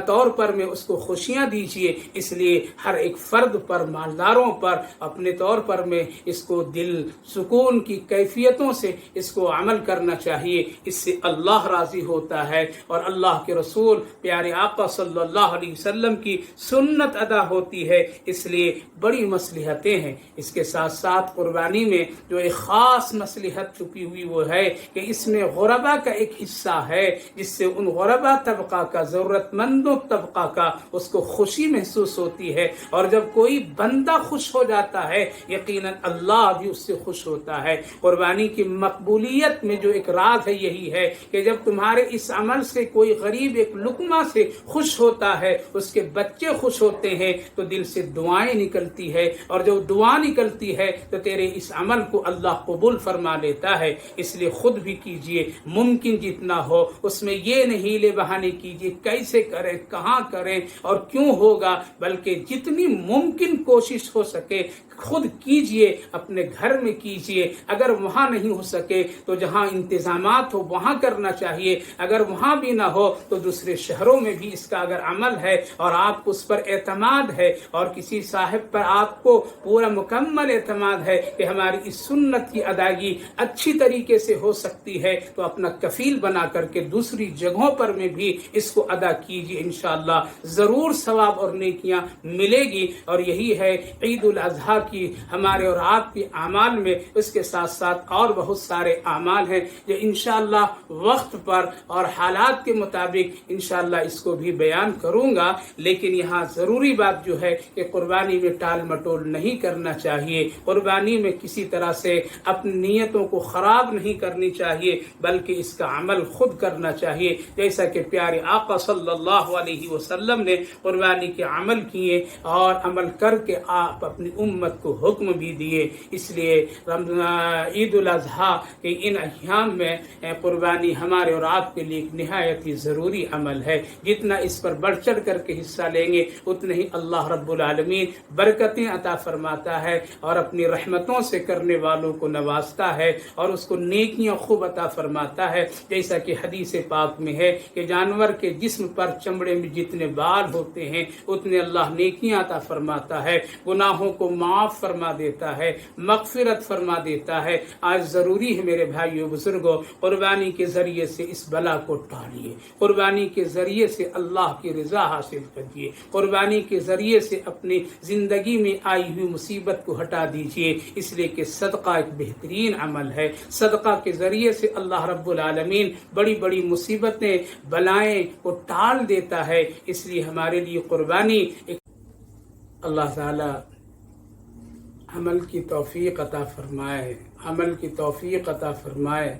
طور پر میں اس کو خوشیاں دیجیے۔ اس لیے ہر ایک فرد پر، مالداروں پر اپنے طور پر میں اس کو دل سکون کی کیفیتوں سے اس کو عمل کرنا چاہیے۔ اس سے اللہ راضی ہوتا ہے اور اللہ کے رسول پیارے آقا صلی اللہ علیہ وسلم کی سنت ادا ہوتی ہے۔ اس لیے بڑی مصلحتیں ہیں۔ اس کے ساتھ ساتھ قربانی میں جو ایک خاص مصلحت چھپی ہوئی وہ ہے کہ اس میں غربا کا ایک حصہ ہے، جس سے ان غربا طبقہ کا، ضرورت مندوں طبقہ کا اس کو خوشی محسوس ہوتی ہے، اور جب کوئی بندہ خوش ہو جاتا ہے یقیناً اللہ بھی اس سے خوش ہوتا ہے۔ قربانی کی مقبولیت میں جو ایک راز ہے یہی ہے کہ جب تمہارے اس عمل سے کوئی غریب ایک لقمہ سے خوش ہوتا ہے، اس کے بچے خوش ہوتے ہیں، تو دل سے دعائیں نکلتی ہے، اور جب دعا نکلتی ہے تو تیرے اس عمل کو اللہ قبول فرما لیتا ہے۔ اس لیے خود بھی کیجئے، ممکن جتنا ہو، اس میں یہ نہیں ہیلے بہانے کیجئے کیسے کریں، کہاں کریں اور کیوں ہوگا، بلکہ جتنی ممکن کوشش ہو سکے خود کیجئے، اپنے گھر میں کیجئے۔ اگر وہاں نہیں ہو سکے تو جہاں انتظامات ہو وہاں کرنا چاہیے، اگر وہاں بھی نہ ہو تو دوسرے شہروں میں بھی اس کا اگر عمل ہے اور آپ کو اس پر اعتماد ہے، اور کسی صاحب پر آپ کو پورا مکمل اعتماد ہے کہ ہماری اس سنت کی ادائیگی اچھی طریقے سے ہو سکتی ہے، تو اپنا کفیل بنا کر کے دوسری جگہوں پر میں بھی اس کو ادا کیجئے، انشاءاللہ ضرور ثواب اور نیکیاں ملے گی۔ اور یہی ہے عید الاضحیٰ کی ہمارے اور آپ کے اعمال میں۔ اس کے ساتھ ساتھ اور بہت سارے اعمال ہیں جو انشاءاللہ وقت پر اور حالات کے مطابق انشاءاللہ اس کو بھی بیان کروں گا، لیکن یہاں ضروری بات جو ہے کہ قربانی میں ٹال مٹول نہیں کرنا چاہیے، قربانی میں کسی طرح سے اپنی نیتوں کو خراب نہیں کرنی چاہیے، بلکہ اس کا عمل خود کرنا چاہیے، جیسا کہ پیارے آقا صلی اللہ علیہ وسلم نے قربانی کے عمل کیے اور عمل کر کے آپ اپنی امت کو حکم بھی دیے۔ اس لیے عید الاضحیٰ کے ان ان ایام میں قربانی ہمارے اور آپ کے لیے ایک نہایت ہی ضروری عمل ہے. جتنا اس پر بڑھ چڑھ کر کے حصہ لیں گے اتنے ہی اللہ رب العالمین برکتیں عطا فرماتا ہے اور اپنی رحمتوں سے کرنے والوں کو نوازتا ہے اور اس کو نیکیاں خوب عطا فرماتا ہے. جیسا کہ حدیث پاک میں ہے کہ جانور کے جسم پر چمڑے میں جتنے بال ہوتے ہیں اتنے اللہ نیکیاں عطا فرماتا ہے، گناہوں کو معاف فرما دیتا ہے، مغفرت فرما دیتا ہے. آج ضروری ہے میرے بھائیوں بزرگوں، قربانی کے ذریعے سے اس بلا کو ٹالیے، قربانی کے ذریعے سے اللہ کی رضا حاصل کریے، قربانی کے ذریعے سے اپنی زندگی میں آئی ہوئی مصیبت کو ہٹا دیجیے. اس لیے کہ صدقہ ایک بہترین عمل ہے. صدقہ کے ذریعے سے اللہ رب العالمین بڑی بڑی مصیبتیں بلائیں کو ٹال دیتا ہے. اس لیے ہمارے لیے قربانی اللہ تعالی عمل کی توفیق عطا فرمائے، عمل کی توفیق عطا فرمائے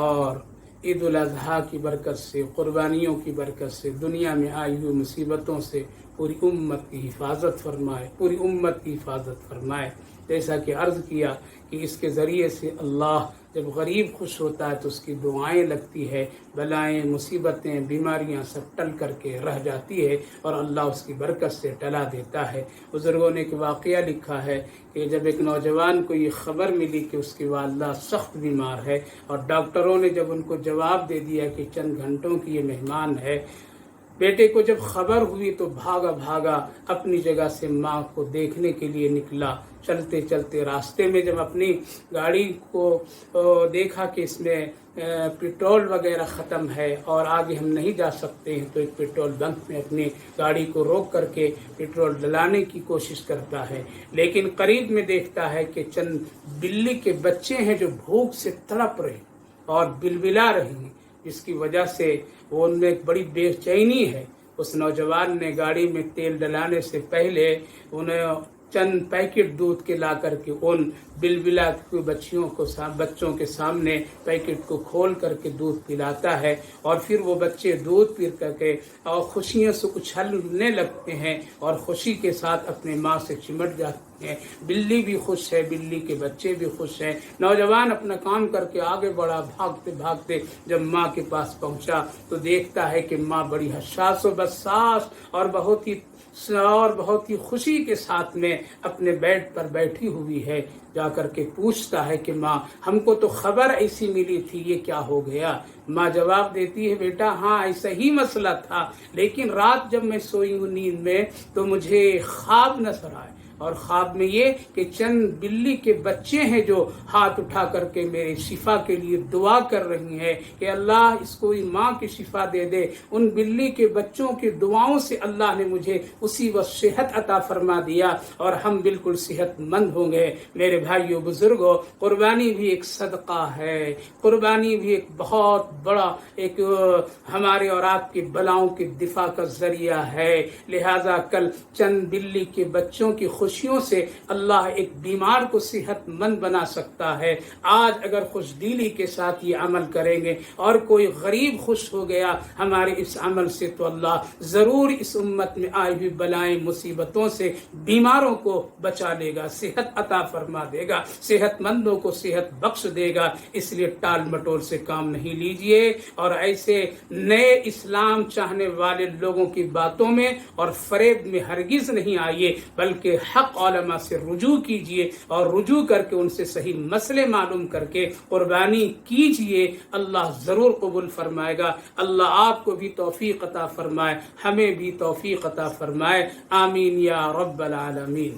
اور عید الاضحیٰ کی برکت سے، قربانیوں کی برکت سے دنیا میں آئی ہوئی مصیبتوں سے پوری امت کی حفاظت فرمائے، پوری امت کی حفاظت فرمائے. جیسا کہ عرض کیا کہ اس کے ذریعے سے اللہ جب غریب خوش ہوتا ہے تو اس کی دعائیں لگتی ہے، بلائیں مصیبتیں بیماریاں سب ٹل کر کے رہ جاتی ہے اور اللہ اس کی برکت سے ٹلا دیتا ہے. بزرگوں نے ایک واقعہ لکھا ہے کہ جب ایک نوجوان کو یہ خبر ملی کہ اس کی والدہ سخت بیمار ہے اور ڈاکٹروں نے جب ان کو جواب دے دیا کہ چند گھنٹوں کی یہ مہمان ہے، بیٹے کو جب خبر ہوئی تو بھاگا بھاگا اپنی جگہ سے ماں کو دیکھنے کے لیے نکلا. چلتے چلتے راستے میں جب اپنی گاڑی کو دیکھا کہ اس میں پیٹرول وغیرہ ختم ہے اور آگے ہم نہیں جا سکتے ہیں، تو ایک پیٹرول بنک میں اپنی گاڑی کو روک کر کے پیٹرول ڈلانے کی کوشش کرتا ہے. لیکن قریب میں دیکھتا ہے کہ چند بلی کے بچے ہیں جو بھوک سے تڑپ رہے اور بلبلا رہے ہیں، جس کی وجہ سے وہ ان میں ایک بڑی بے چینی ہے. اس نوجوان نے گاڑی میں تیل ڈلانے سے پہلے انہیں چند پیکٹ دودھ کے لا کر کے ان بلبلا کے بچوں کے سامنے پیکٹ کو کھول کر کے دودھ پلاتا ہے اور پھر وہ بچے دودھ پی کر کے اور خوشیوں سے اچھلنے لگتے ہیں اور خوشی کے ساتھ اپنے ماں سے چمٹ جاتے ہیں. بلی بھی خوش ہے، بلی کے بچے بھی خوش ہیں. نوجوان اپنا کام کر کے آگے بڑھا، بھاگتے بھاگتے جب ماں کے پاس پہنچا تو دیکھتا ہے کہ ماں بڑی حساس و بساس اور بہت ہی خوشی کے ساتھ میں اپنے بیڈ پر بیٹھی ہوئی ہے. جا کر کے پوچھتا ہے کہ ماں ہم کو تو خبر ایسی ملی تھی، یہ کیا ہو گیا؟ ماں جواب دیتی ہے بیٹا ہاں ایسا ہی مسئلہ تھا، لیکن رات جب میں سوئی ہوں نیند میں تو مجھے خواب نظر آئے اور خواب میں یہ کہ چند بلی کے بچے ہیں جو ہاتھ اٹھا کر کے میرے شفا کے لیے دعا کر رہی ہیں کہ اللہ اس کو ماں کی شفا دے دے. ان بلی کے بچوں کی دعاؤں سے اللہ نے مجھے اسی وقت صحت عطا فرما دیا اور ہم بالکل صحت مند ہوں گے. میرے بھائیوں بزرگوں، قربانی بھی ایک صدقہ ہے، قربانی بھی ایک بہت بڑا ایک ہمارے اور آپ کی بلاؤں کے دفاع کا ذریعہ ہے. لہذا کل چند بلی کے بچوں کی خوشیوں سے اللہ ایک بیمار کو صحت مند بنا سکتا ہے. آج اگر خوش دلی کے ساتھ یہ عمل کریں گے اور کوئی غریب خوش ہو گیا ہمارے اس عمل سے تو اللہ ضرور اس امت میں آئی ہوئی بلائیں مصیبتوں سے بیماروں کو بچا لے گا، صحت عطا فرما دے گا، صحت مندوں کو صحت بخش دے گا. اس لیے ٹال مٹول سے کام نہیں لیجئے اور ایسے نئے اسلام چاہنے والے لوگوں کی باتوں میں اور فریب میں ہرگز نہیں آئیے، بلکہ حق علماء سے رجوع کیجئے اور رجوع کر کے ان سے صحیح مسئلے معلوم کر کے قربانی کیجئے. اللہ ضرور قبول فرمائے گا. اللہ آپ کو بھی توفیق عطا فرمائے، ہمیں بھی توفیق عطا فرمائے. آمین یا رب العالمین.